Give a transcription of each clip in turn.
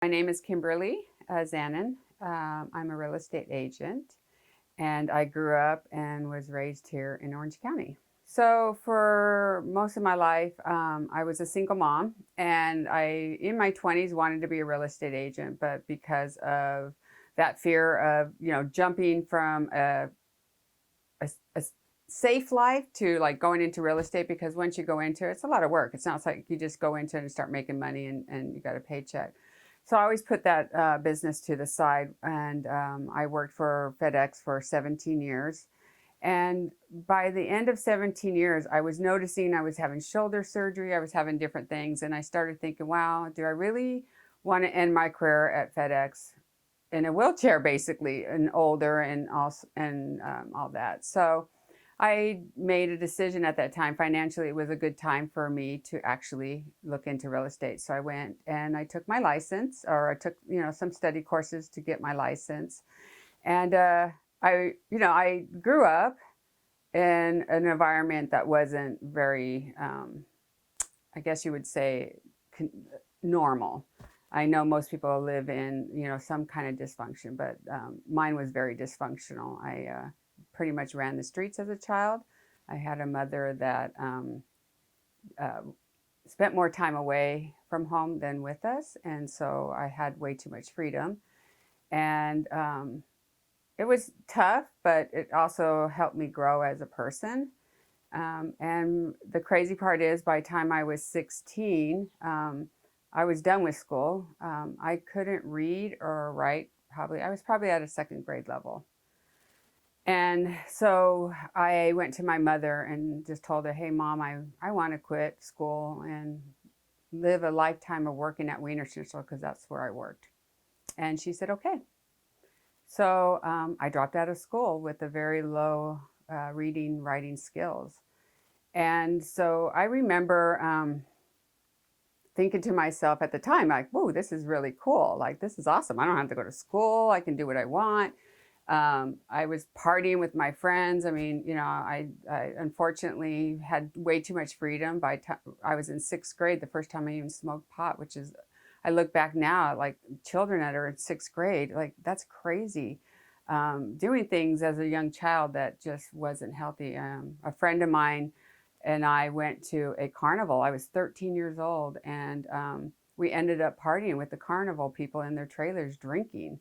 My name is Kimberly Zanin. I'm a real estate agent, and I grew up and was raised here in Orange County. So for most of my life, I was a single mom, and in my 20s, wanted to be a real estate agent, but because of that fear of, jumping from a safe life to like going into real estate, because once you go into it, it's a lot of work. It's not like you just go into it and start making money and you got a paycheck. So I always put that business to the side, and I worked for FedEx for 17 years. And by the end of 17 years, I was noticing I was having shoulder surgery, I was having different things, and I started thinking, wow, do I really want to end my career at FedEx in a wheelchair, basically, and older, and all that. So I made a decision at that time. Financially, it was a good time for me to actually look into real estate. So I went and I took my license, or I took some study courses to get my license. And I grew up in an environment that wasn't very, I guess you would say, normal. I know most people live in, some kind of dysfunction, but mine was very dysfunctional. I pretty much ran the streets as a child. I had a mother that uh, spent more time away from home than with us, and so I had way too much freedom. And it was tough, but it also helped me grow as a person. And the crazy part is, by the time I was 16, I was done with school. I couldn't read or write. I was probably at a second grade level. And so I went to my mother and just told her, hey, Mom, I want to quit school and live a lifetime of working at Wiener Schnitzel, because that's where I worked. And she said, okay. So I dropped out of school with a very low reading, writing skills. And so I remember thinking to myself at the time, like, whoa, this is really cool. Like, this is awesome. I don't have to go to school. I can do what I want. I was partying with my friends. I mean, I unfortunately had way too much freedom. I was in sixth grade, the first time I even smoked pot, which is, I look back now, like children that are in sixth grade, like that's crazy. Doing things as a young child that just wasn't healthy. A friend of mine and I went to a carnival. I was 13 years old, and we ended up partying with the carnival people in their trailers, drinking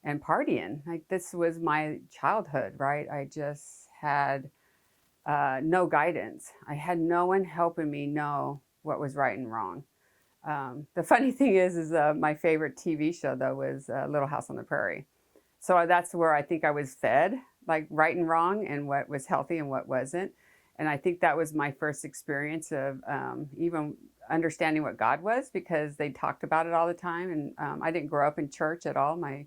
and partying. Like, this was my childhood, right? I just had no guidance. I had no one helping me know what was right and wrong. The funny thing is my favorite TV show though was Little House on the Prairie. So that's where I think I was fed, like, right and wrong, and what was healthy and what wasn't. And I think that was my first experience of even understanding what God was, because they talked about it all the time. And I didn't grow up in church at all. My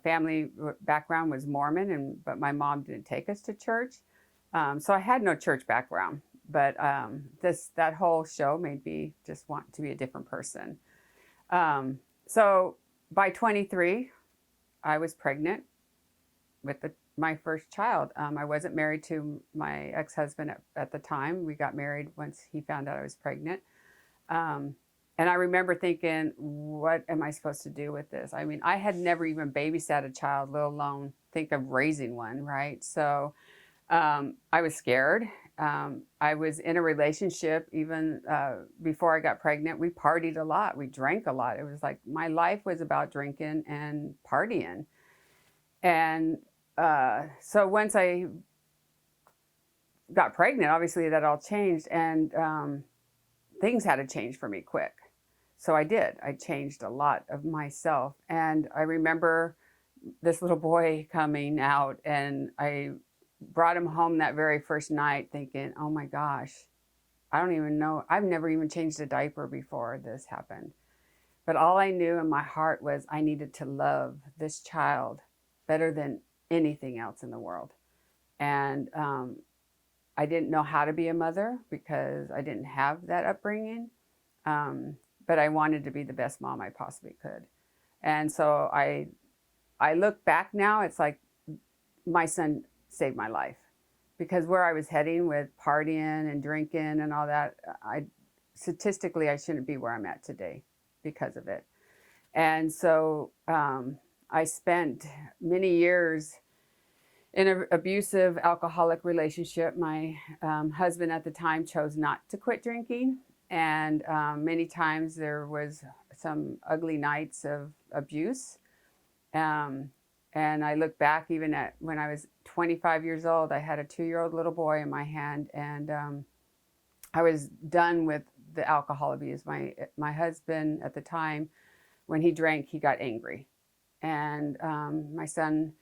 family background was Mormon, but my mom didn't take us to church. So I had no church background. But that whole show made me just want to be a different person. So by 23, I was pregnant with my first child. I wasn't married to my ex-husband at the time. We got married once he found out I was pregnant. Um, and I remember thinking, what am I supposed to do with this? I mean, I had never even babysat a child, let alone think of raising one, right? So I was scared. I was in a relationship even before I got pregnant. We partied a lot. We drank a lot. It was like my life was about drinking and partying. And so once I got pregnant, obviously that all changed, and things had to change for me quick. So I did. I changed a lot of myself. And I remember this little boy coming out, and I brought him home that very first night thinking, oh my gosh, I don't even know. I've never even changed a diaper before this happened. But all I knew in my heart was I needed to love this child better than anything else in the world. And I didn't know how to be a mother because I didn't have that upbringing. But I wanted to be the best mom I possibly could. And so I look back now, it's like my son saved my life, because where I was heading with partying and drinking and all that, statistically, I shouldn't be where I'm at today because of it. And so I spent many years in an abusive alcoholic relationship. My husband at the time chose not to quit drinking. And many times there was some ugly nights of abuse. Um, and I look back even at when I was 25 years old, I had a 2-year-old little boy in my hand, and I was done with the alcohol abuse. My husband at the time, when he drank, he got angry. And my son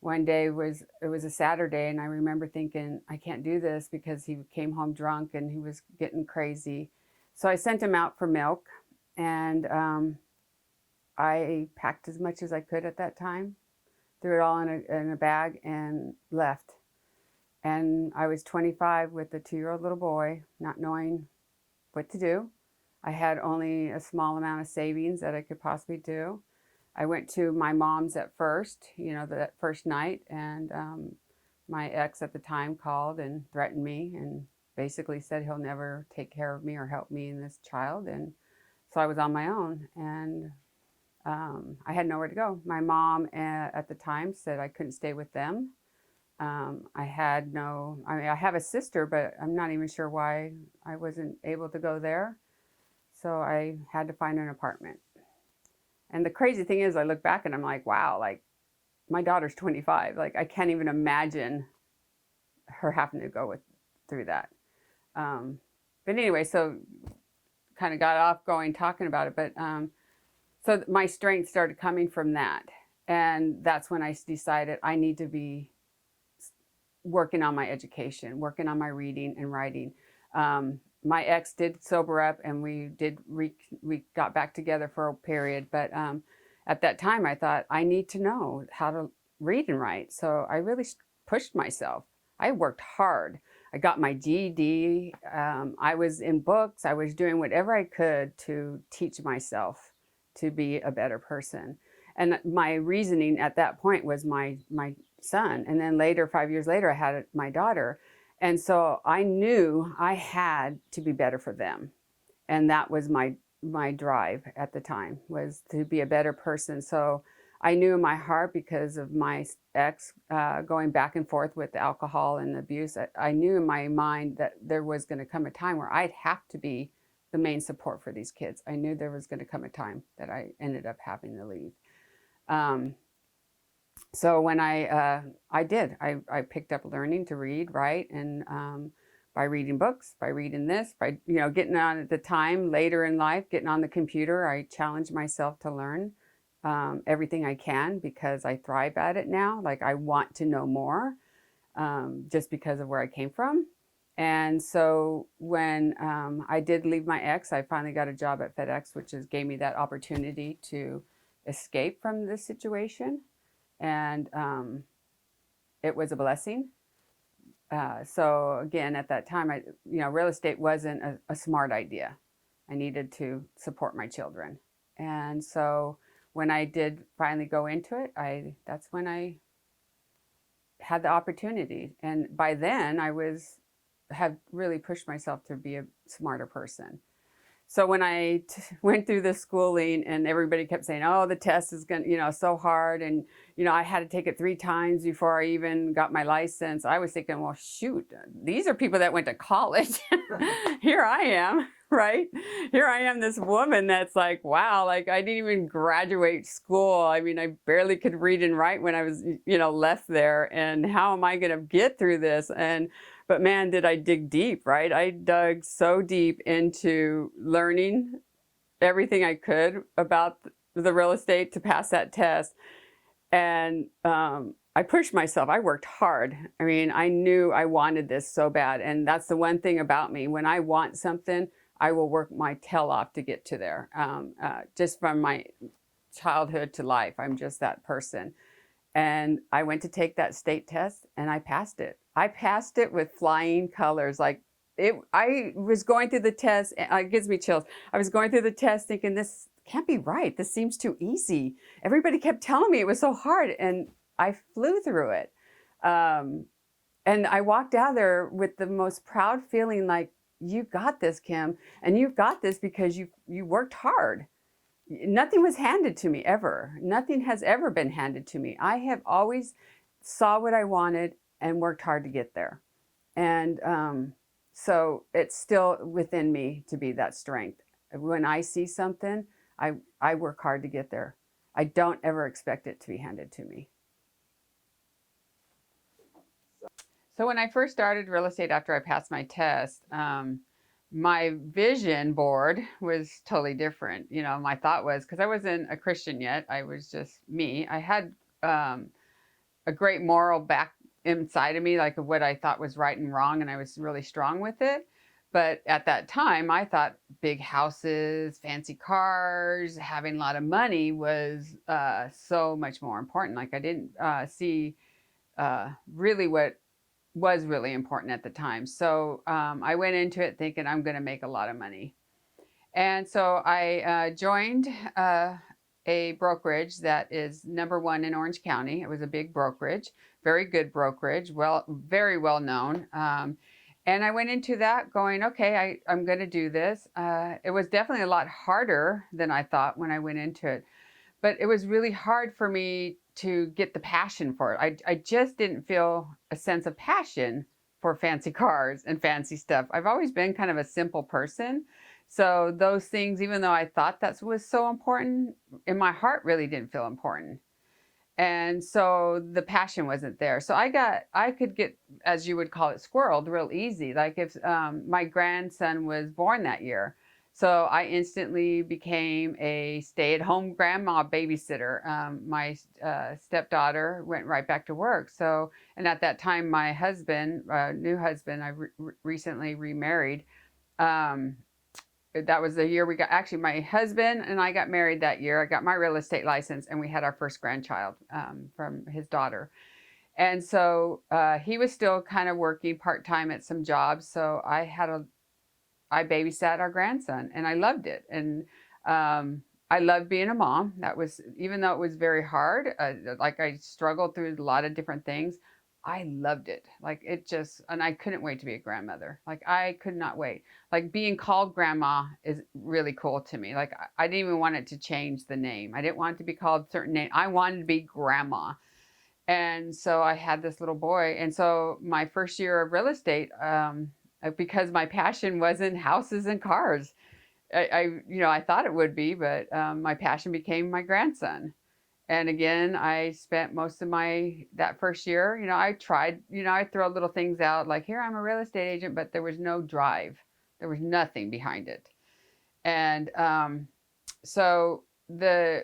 one day it was a Saturday, and I remember thinking, I can't do this, because he came home drunk and he was getting crazy. So I sent him out for milk, and I packed as much as I could at that time, threw it all in a bag, and left. And I was 25 with a 2-year-old little boy, not knowing what to do. I had only a small amount of savings that I could possibly do. I went to my mom's at first, that first night, and my ex at the time called and threatened me and basically said he'll never take care of me or help me and this child. And so I was on my own, and I had nowhere to go. My mom at the time said I couldn't stay with them. I have a sister, but I'm not even sure why I wasn't able to go there. So I had to find an apartment. And the crazy thing is, I look back and I'm like, wow, like my daughter's 25. Like I can't even imagine her having to go through that. But anyway, so kind of got off going talking about it. But so my strength started coming from that. And that's when I decided I need to be working on my education, working on my reading and writing. My ex did sober up, and we got back together for a period. But at that time, I thought I need to know how to read and write. So I really pushed myself. I worked hard. I got my GED. I was in books. I was doing whatever I could to teach myself to be a better person. And my reasoning at that point was my son. And then later, 5 years later, I had my daughter. And so I knew I had to be better for them. And that was my drive at the time, was to be a better person. So I knew in my heart, because of my ex going back and forth with alcohol and abuse, I knew in my mind that there was going to come a time where I'd have to be the main support for these kids. I knew there was going to come a time that I ended up having to leave. So when I picked up learning to read, write, and by reading books, by reading this, by getting on at the time later in life, getting on the computer, I challenged myself to learn everything I can, because I thrive at it now. Like I want to know more, just because of where I came from. And so when I did leave my ex, I finally got a job at FedEx, which gave me that opportunity to escape from this situation. And it was a blessing. So again, at that time, real estate wasn't a smart idea. I needed to support my children. And so when I did finally go into it, that's when I had the opportunity. And by then had really pushed myself to be a smarter person. So when I went through the schooling, and everybody kept saying, oh, the test is going to, so hard. And, I had to take it 3 times before I even got my license. I was thinking, well, shoot, these are people that went to college. Here I am, right? Here I am, this woman that's like, wow, like I didn't even graduate school. I mean, I barely could read and write when I was, left there. And how am I going to get through this? But man, did I dig deep, right? I dug so deep into learning everything I could about the real estate to pass that test. And I pushed myself. I worked hard. I mean, I knew I wanted this so bad. And that's the one thing about me. When I want something, I will work my tail off to get to there. Just from my childhood to life, I'm just that person. And I went to take that state test, and I passed it. I passed it with flying colors. Like I was going through the test, it gives me chills. I was going through the test thinking, this can't be right. This seems too easy. Everybody kept telling me it was so hard, and I flew through it. And I walked out there with the most proud feeling, like, you got this, Kim, and you've got this because you worked hard. nothing was handed to me ever. Nothing has ever been handed to me. I have always saw what I wanted and worked hard to get there. And so it's still within me to be that strength. When I see something, I work hard to get there. I don't ever expect it to be handed to me. So when I first started real estate after I passed my test, my vision board was totally different. You know, my thought was, because I wasn't a Christian yet, I was just me. I had a great moral back inside of me, like of what I thought was right and wrong, and I was really strong with it. But at that time, I thought big houses, fancy cars, having a lot of money was so much more important. Like I didn't see really what was really important at the time. So I went into it thinking I'm going to make a lot of money. And so I joined a brokerage that is #1 in Orange County. It was a big brokerage, very good brokerage, very well known. And I went into that going, okay, I'm going to do this. It was definitely a lot harder than I thought when I went into it, but it was really hard for me to get the passion for it. I just didn't feel a sense of passion for fancy cars and fancy stuff. I've always been kind of a simple person. So those things, even though I thought that was so important, in my heart really didn't feel important. And so the passion wasn't there. So I could get, as you would call it, squirreled real easy. Like if my grandson was born that year. So I instantly became a stay-at-home grandma babysitter. My stepdaughter went right back to work. So, and at that time, my husband, new husband, I recently remarried. Um, that was the year we got, actually my husband and I got married that year. I got my real estate license and we had our first grandchild from his daughter. And so he was still kind of working part-time at some jobs. So I babysat our grandson and I loved it. And I loved being a mom. That was, even though it was very hard, like I struggled through a lot of different things, I loved it. Like it just, and I couldn't wait to be a grandmother. Like I could not wait. Like being called grandma is really cool to me. Like I didn't even want it to change the name. I didn't want it to be called certain name. I wanted to be grandma. And so I had this little boy. And so my first year of real estate, because my passion wasn't houses and cars, I thought it would be, but my passion became my grandson. And again, I spent most of that first year, I tried, I throw little things out like, here, I'm a real estate agent, but there was no drive. There was nothing behind it. And so I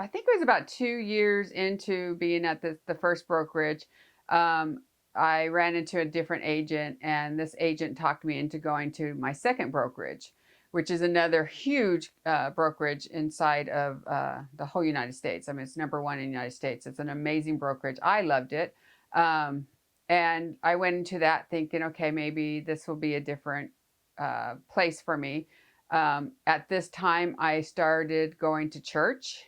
think it was about 2 years into being at the first brokerage. I ran into a different agent, and this agent talked me into going to my second brokerage, which is another huge brokerage inside of the whole United States. I mean, it's #1 in the United States. It's an amazing brokerage. I loved it. And I went into that thinking, okay, maybe this will be a different place for me. At this time, I started going to church.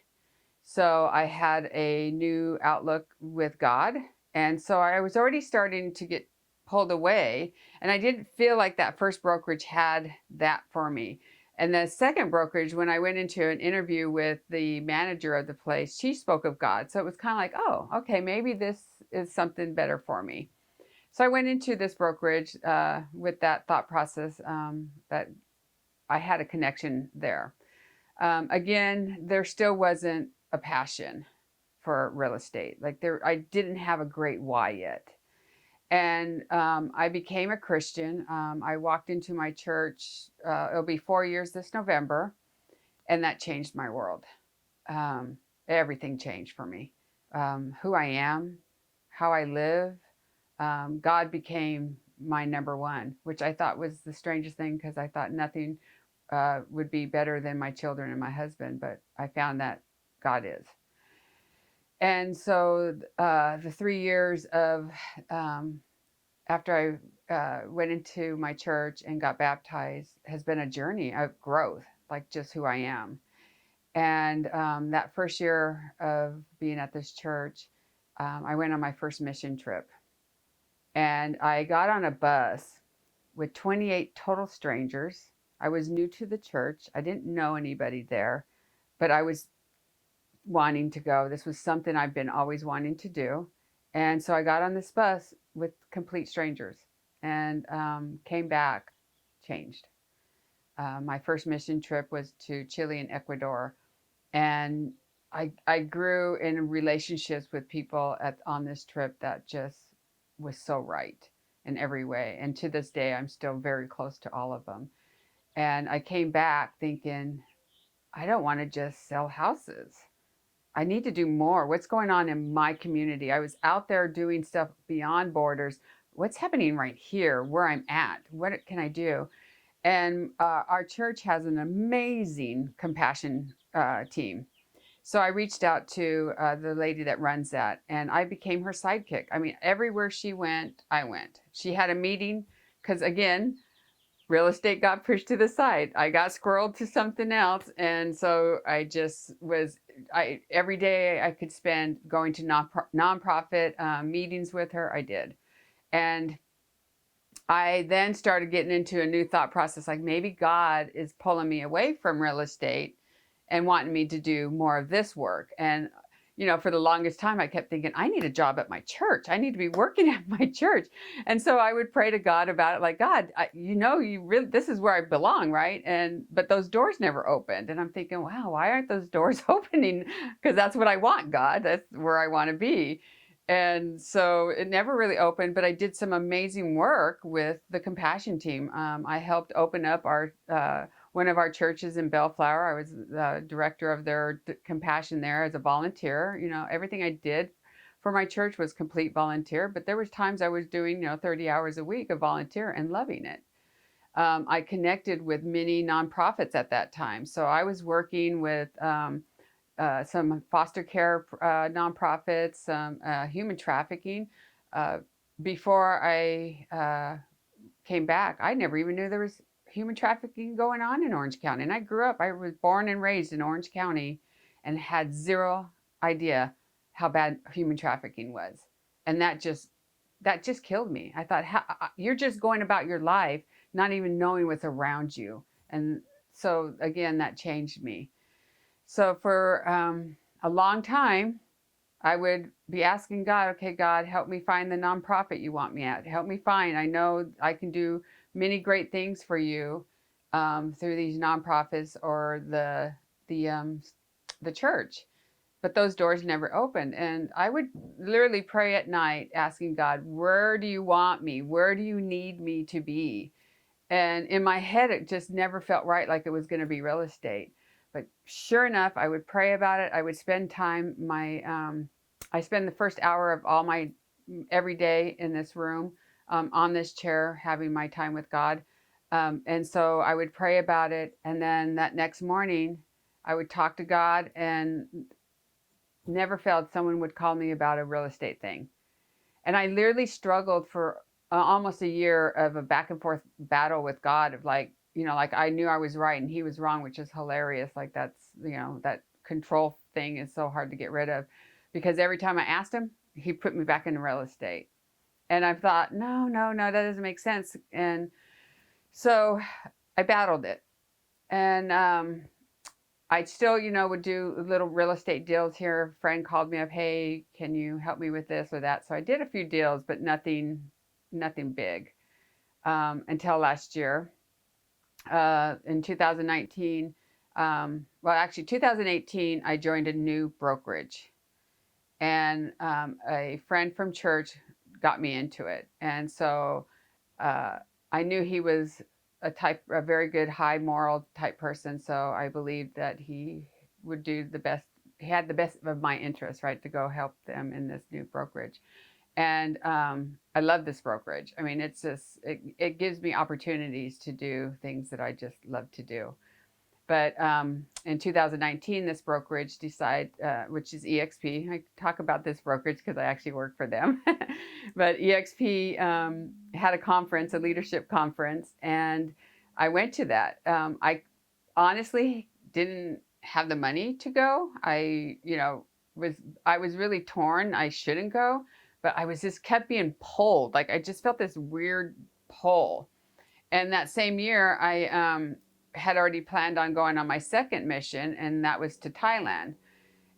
So I had a new outlook with God. And so I was already starting to get pulled away. And I didn't feel like that first brokerage had that for me. And the second brokerage, when I went into an interview with the manager of the place, she spoke of God. So it was kind of like, oh, okay, maybe this is something better for me. So I went into this brokerage with that thought process that I had a connection there. Again, there still wasn't a passion for real estate. Like I didn't have a great why yet. And I became a Christian. I walked into my church. It'll be 4 years this November, and that changed my world. Everything changed for me. Who I am, how I live. God became my #1, which I thought was the strangest thing because I thought nothing would be better than my children and my husband, but I found that God is. And so the 3 years of after I went into my church and got baptized has been a journey of growth, like just who I am. And that first year of being at this church, I went on my first mission trip. And I got on a bus with 28 total strangers. I was new to the church. I didn't know anybody there. but I was wanting to go. This was something I've been always wanting to do. And so I got on this bus with complete strangers and came back changed. My first mission trip was to Chile and Ecuador. And I grew in relationships with people on this trip that just was so right in every way. And to this day, I'm still very close to all of them. And I came back thinking, I don't want to just sell houses. I need to do more. What's going on in my community? I was out there doing stuff beyond borders. What's happening right here where I'm at? What can I do? And our church has an amazing compassion team. So I reached out to the lady that runs that, and I became her sidekick. I mean, everywhere she went, I went. She had a meeting because, again, real estate got pushed to the side. I got squirreled to something else, and so I just was. Every day I could spend going to nonprofit meetings with her. I did, and I then started getting into a new thought process. Like maybe God is pulling me away from real estate and wanting me to do more of this work. And, you know, for the longest time, I kept thinking, I need a job at my church. I need to be working at my church. And so I would pray to God about it, like, God, you really, this is where I belong, right? But those doors never opened. And I'm thinking, wow, why aren't those doors opening? Because that's what I want, God. That's where I want to be. And so it never really opened, but I did some amazing work with the compassion team. I helped open up our one of our churches in Bellflower. I was the director of their compassion there as a volunteer. You know, everything I did for my church was complete volunteer, but there was times I was doing, 30 hours a week of volunteer and loving it. I connected with many nonprofits at that time. So I was working with some foster care nonprofits, some human trafficking. Uh, Before I came back, I never even knew there was human trafficking going on in Orange County. And I was born and raised in Orange County and had zero idea how bad human trafficking was. And that just killed me. I thought, you're just going about your life, not even knowing what's around you. And so again, that changed me. So for a long time, I would be asking God, okay, God, help me find the nonprofit you want me at. Help me find. I know I can do many great things for you through these nonprofits or the church, but those doors never opened. And I would literally pray at night, asking God, where do you want me? Where do you need me to be? And in my head, it just never felt right, like it was going to be real estate. But sure enough, I would pray about it. I would spend time. I spend the first hour of all my every day in this room, on this chair, having my time with God. And so I would pray about it, and then that next morning, I would talk to God, and never failed, someone would call me about a real estate thing. And I literally struggled for almost a year of a back and forth battle with God of like, like I knew I was right and he was wrong, which is hilarious. Like that's, that control thing is so hard to get rid of because every time I asked him, he put me back into real estate. And I thought, no, that doesn't make sense. And so I battled it. And I still, would do little real estate deals here. A friend called me up, hey, can you help me with this or that? So I did a few deals, but nothing big until last year. In 2019, well, actually 2018, I joined a new brokerage. And a friend from church got me into it. And so I knew he was a very good, high moral type person. So I believed that he would do the best. He had the best of my interests, right, to go help them in this new brokerage. And I love this brokerage. I mean, it gives me opportunities to do things that I just love to do. But in 2019, this brokerage decided, which is EXP. I talk about this brokerage because I actually work for them. But EXP had a conference, a leadership conference, and I went to that. I honestly didn't have the money to go. I was really torn. I shouldn't go, but I was just kept being pulled. Like I just felt this weird pull. And that same year, I had already planned on going on my second mission, and that was to Thailand.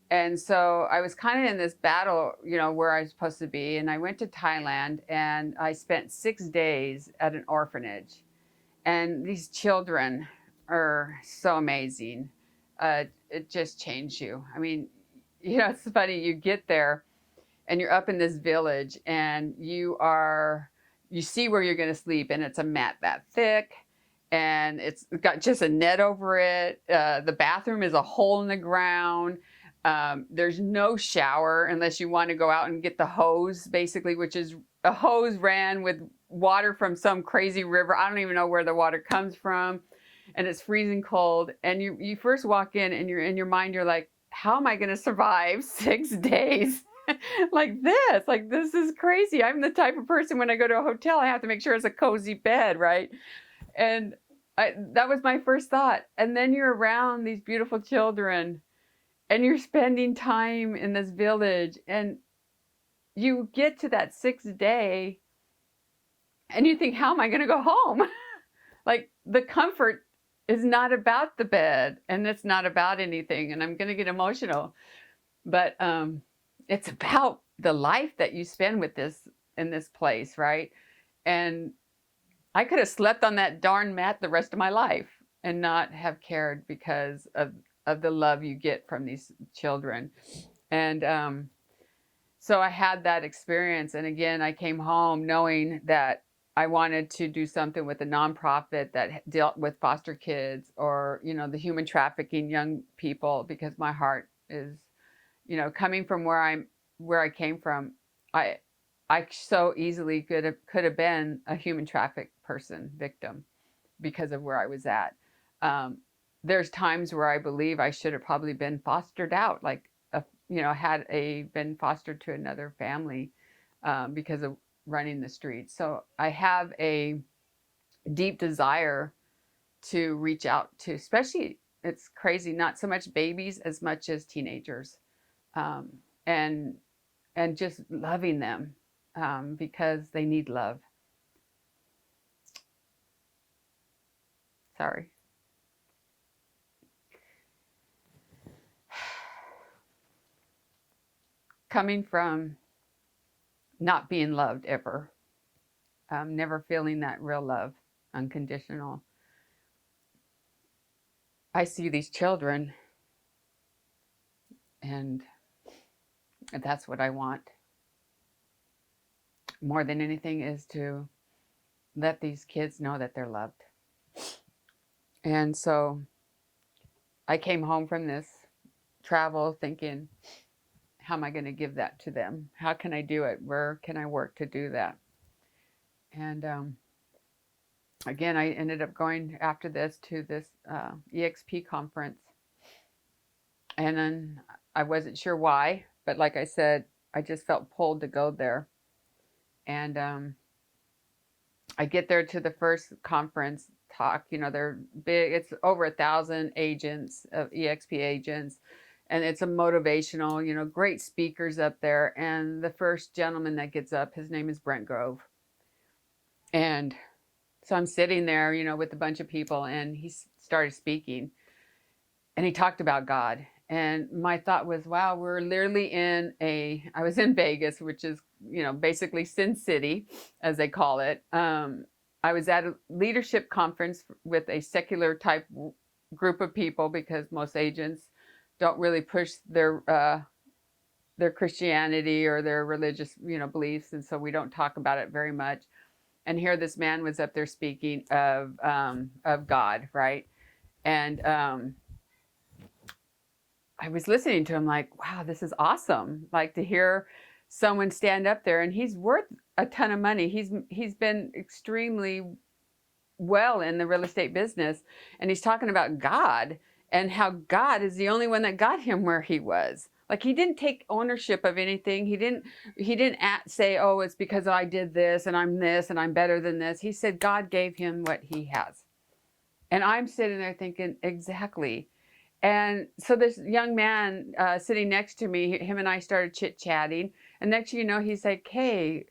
And so I was kind of in this battle, where I was supposed to be. And I went to Thailand and I spent 6 days at an orphanage. And these children are so amazing. It just changed you. I mean, it's funny. You get there and you're up in this village and you see where you're going to sleep, and it's a mat that thick. And it's got just a net over it. The bathroom is a hole in the ground. There's no shower unless you want to go out and get the hose, basically, which is a hose ran with water from some crazy river. I don't even know where the water comes from. And it's freezing cold. And you first walk in and you're in your mind, you're like, how am I going to survive 6 days like this? Like, this is crazy. I'm the type of person, when I go to a hotel, I have to make sure it's a cozy bed, right? And that was my first thought. And then you're around these beautiful children and you're spending time in this village, and you get to that 6th day and you think, how am I going to go home? Like, the comfort is not about the bed, and it's not about anything. And I'm going to get emotional, but it's about the life that you spend in this place, right? And I could have slept on that darn mat the rest of my life and not have cared, because of the love you get from these children. And so I had that experience. And again, I came home knowing that I wanted to do something with a nonprofit that dealt with foster kids, or, the human trafficking young people, because my heart is, coming from where I came from. I so easily could have been a human traffic victim because of where I was at. There's times where I believe I should have probably been fostered out, like, been fostered to another family because of running the streets. So I have a deep desire to reach out to, especially, it's crazy, not so much babies as much as teenagers, and just loving them because they need love. Sorry. Coming from not being loved ever, never feeling that real love, unconditional. I see these children, and that's what I want more than anything, is to let these kids know that they're loved. And so I came home from this travel thinking, how am I going to give that to them? How can I do it? Where can I work to do that? And again, I ended up going after this to this EXP conference. And then I wasn't sure why, but like I said, I just felt pulled to go there. And I get there to the first conference talk. They're big. It's over 1,000 agents, EXP agents. And it's a motivational, great speakers up there. And the first gentleman that gets up, his name is Brent Grove. And so I'm sitting there, with a bunch of people, and he started speaking. And he talked about God. And my thought was, wow, we're literally I was in Vegas, which is, basically Sin City, as they call it. I was at a leadership conference with a secular type group of people, because most agents don't really push their Christianity or their religious, beliefs. And so we don't talk about it very much. And here this man was up there speaking of God, right? And I was listening to him like, wow, this is awesome. Like, to hear someone stand up there, and he's worth a ton of money. He's been extremely well in the real estate business, and he's talking about God and how God is the only one that got him where he was. Like, he didn't take ownership of anything. He didn't say, oh, it's because I did this and I'm better than this. He said God gave him what he has. And I'm sitting there thinking, exactly. And so this young man sitting next to me, him and I started chit-chatting. And next thing you know, he's like, hey,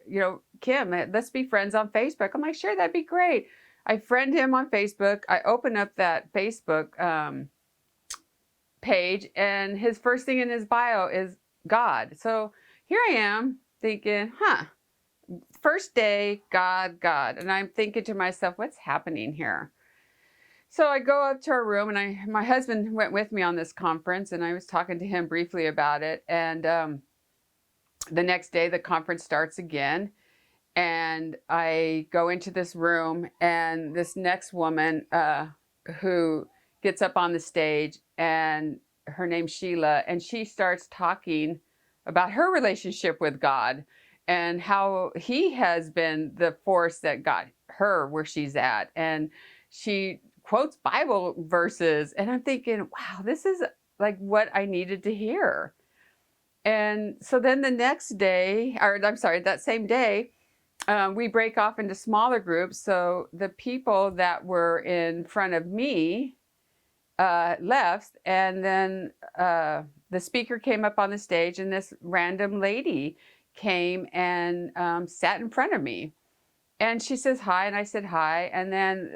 Kim, let's be friends on Facebook. I'm like, sure, that'd be great. I friend him on Facebook. I open up that Facebook page, and his first thing in his bio is God. So here I am thinking, first day, God, God. And I'm thinking to myself, what's happening here? So I go up to our room, and my husband went with me on this conference, and I was talking to him briefly about it. And the next day, the conference starts again. And I go into this room, and this next woman who gets up on the stage, and her name's Sheila, and she starts talking about her relationship with God and how he has been the force that got her where she's at. And she quotes Bible verses, and I'm thinking, wow, this is like what I needed to hear. And so then the next day, or I'm sorry, that same day, we break off into smaller groups. So the people that were in front of me left, and then the speaker came up on the stage, and this random lady came and sat in front of me. And she says hi, and I said hi. And then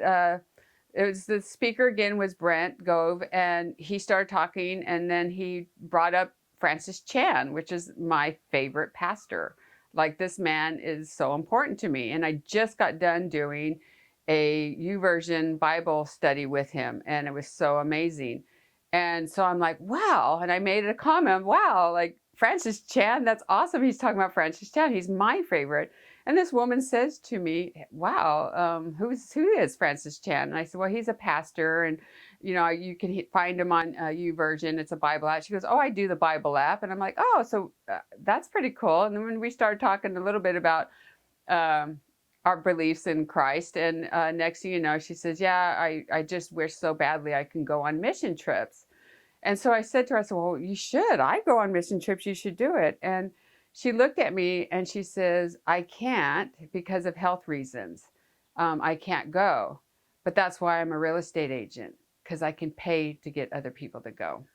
it was the speaker again was Brent Gove, and he started talking, and then he brought up Francis Chan, which is my favorite pastor. Like, this man is so important to me. And I just got done doing a YouVersion Bible study with him, and it was so amazing. And so I'm like, wow. And I made a comment, wow, like Francis Chan, that's awesome. He's talking about Francis Chan. He's my favorite. And this woman says to me, wow, who is Francis Chan? And I said, well, he's a pastor, and you can find him on YouVersion. It's a Bible app. She goes, oh, I do the Bible app. And I'm like, oh, so that's pretty cool. And then when we started talking a little bit about our beliefs in Christ, and next thing you know, she says, yeah, I just wish so badly I can go on mission trips. And so I said to her, I said, well, you should. I go on mission trips. You should do it. And she looked at me and she says, I can't because of health reasons. I can't go. But that's why I'm a real estate agent, because I can pay to get other people to go.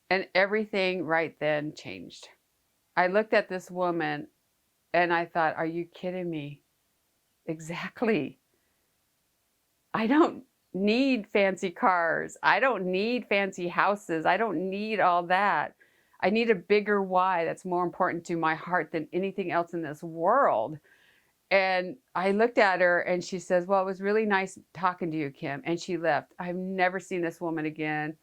And everything right then changed. I looked at this woman and I thought, are you kidding me? Exactly. I don't need fancy cars. I don't need fancy houses. I don't need all that. I need a bigger why that's more important to my heart than anything else in this world. And I looked at her and she says, well, it was really nice talking to you, Kim. And she left. I've never seen this woman again.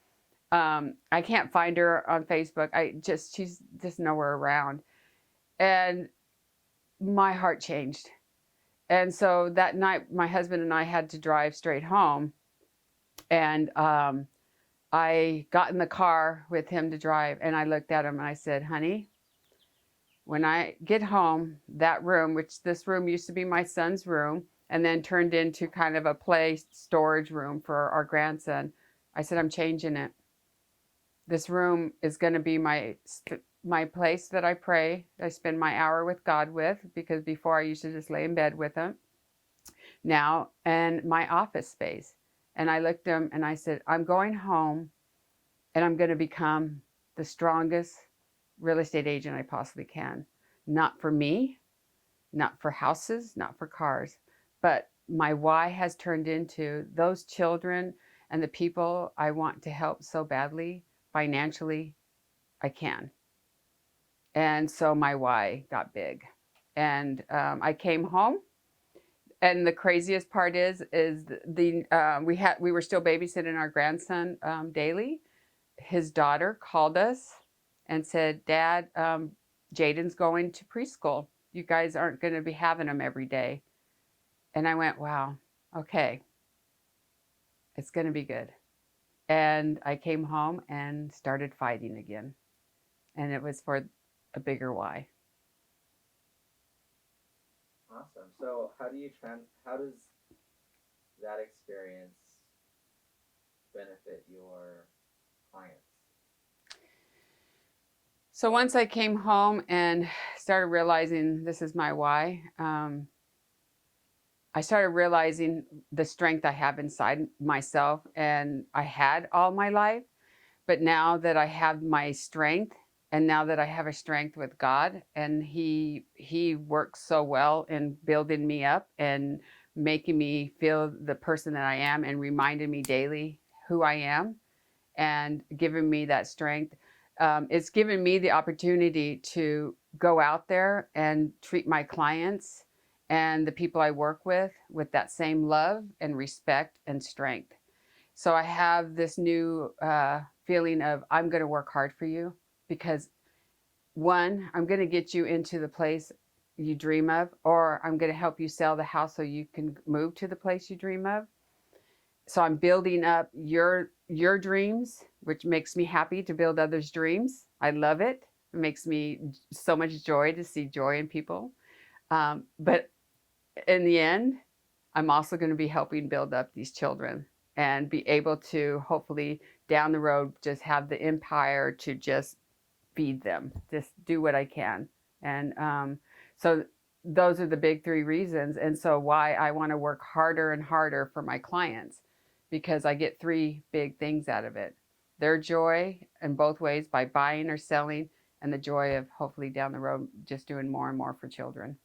I can't find her on Facebook. She's just nowhere around. And my heart changed. And so that night, my husband and I had to drive straight home. And I got in the car with him to drive, and I looked at him and I said, honey, when I get home, that room, which this room used to be my son's room and then turned into kind of a play storage room for our grandson, I said, I'm changing it. This room is going to be my place that I pray. I spend my hour with God with, because before I used to just lay in bed with him. Now, and my office space. And I looked at him and I said, I'm going home and I'm going to become the strongest real estate agent I possibly can. Not for me, not for houses, not for cars, but my why has turned into those children and the people I want to help so badly. Financially, I can. And so my why got big. And I came home. And the craziest part is we were still babysitting our grandson daily. His daughter called us and said, Dad, Jaden's going to preschool. You guys aren't going to be having him every day. And I went, wow, okay, it's going to be good. And I came home and started fighting again. And it was for a bigger why. Awesome. So how does that experience benefit your clients? So once I came home and started realizing this is my why, I started realizing the strength I have inside myself, and I had all my life. But now that I have my strength, and now that I have a strength with God, and He works so well in building me up and making me feel the person that I am and reminding me daily who I am and giving me that strength. It's given me the opportunity to go out there and treat my clients and the people I work with that same love and respect and strength. So I have this new feeling of I'm going to work hard for you because one, I'm going to get you into the place you dream of, or I'm going to help you sell the house so you can move to the place you dream of. So I'm building up your dreams, which makes me happy to build others' dreams. I love it. It makes me so much joy to see joy in people. But in the end, I'm also going to be helping build up these children and be able to hopefully down the road just have the empire to just feed them, just do what I can. And so those are the big three reasons. And so why I want to work harder and harder for my clients, because I get three big things out of it: their joy in both ways by buying or selling, and the joy of hopefully down the road just doing more and more for children.